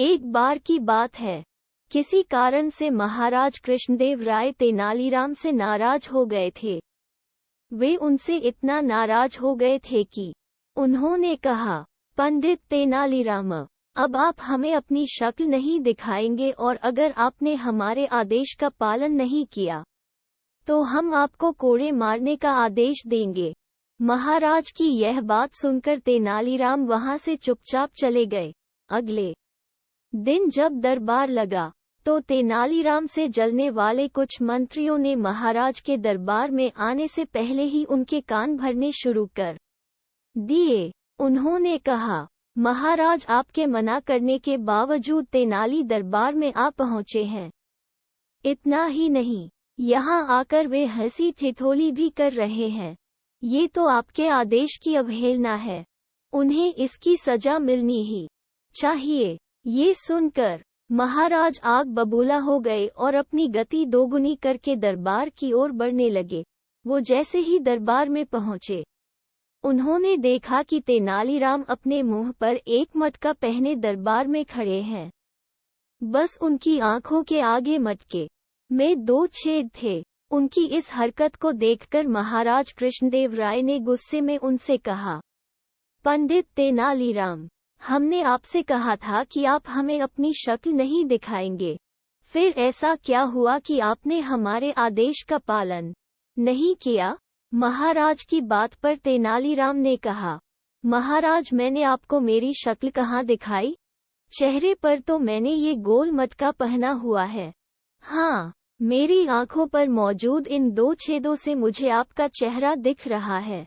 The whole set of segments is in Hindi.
एक बार की बात है, किसी कारण से महाराज कृष्णदेव राय तेनालीराम से नाराज हो गए थे। वे उनसे इतना नाराज हो गए थे कि उन्होंने कहा, पंडित तेनालीराम, अब आप हमें अपनी शक्ल नहीं दिखाएंगे और अगर आपने हमारे आदेश का पालन नहीं किया तो हम आपको कोड़े मारने का आदेश देंगे। महाराज की यह बात सुनकर तेनालीराम वहां से चुपचाप चले गए। अगले दिन जब दरबार लगा तो तेनालीराम से जलने वाले कुछ मंत्रियों ने महाराज के दरबार में आने से पहले ही उनके कान भरने शुरू कर दिए। उन्होंने कहा, महाराज आपके मना करने के बावजूद तेनाली दरबार में आ पहुंचे हैं। इतना ही नहीं, यहाँ आकर वे हंसी ठिठोली भी कर रहे हैं। ये तो आपके आदेश की अवहेलना है। उन्हें इसकी सजा मिलनी ही चाहिए। ये सुनकर महाराज आग बबूला हो गए और अपनी गति दोगुनी करके दरबार की ओर बढ़ने लगे। वो जैसे ही दरबार में पहुंचे, उन्होंने देखा कि तेनालीराम अपने मुंह पर एक मटका पहने दरबार में खड़े हैं। बस उनकी आंखों के आगे मटके में 2 छेद थे। उनकी इस हरकत को देखकर महाराज कृष्णदेव राय ने गुस्से में उनसे कहा, पंडित तेनालीराम, हमने आपसे कहा था कि आप हमें अपनी शक्ल नहीं दिखाएंगे। फिर ऐसा क्या हुआ कि आपने हमारे आदेश का पालन नहीं किया? महाराज की बात पर तेनालीराम ने कहा, महाराज, मैंने आपको मेरी शक्ल कहाँ दिखाई? चेहरे पर तो मैंने ये गोल मटका पहना हुआ है। हाँ, मेरी आंखों पर मौजूद इन 2 छेदों से मुझे आपका चेहरा दिख रहा है।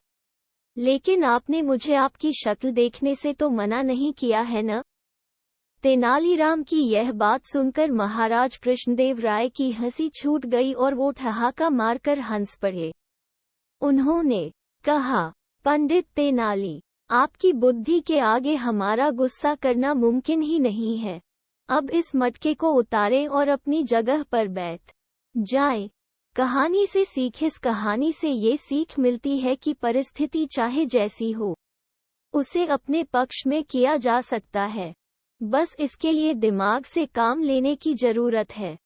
लेकिन आपने मुझे आपकी शक्ल देखने से तो मना नहीं किया है न? तेनालीराम की यह बात सुनकर महाराज कृष्णदेव राय की हंसी छूट गई और वो ठहाका मारकर हंस पड़े। उन्होंने कहा, पंडित तेनाली, आपकी बुद्धि के आगे हमारा गुस्सा करना मुमकिन ही नहीं है। अब इस मटके को उतारें और अपनी जगह पर बैठ जाएं। कहानी से सीख। इस कहानी से ये सीख मिलती है कि परिस्थिति चाहे जैसी हो, उसे अपने पक्ष में किया जा सकता है। बस इसके लिए दिमाग से काम लेने की जरूरत है।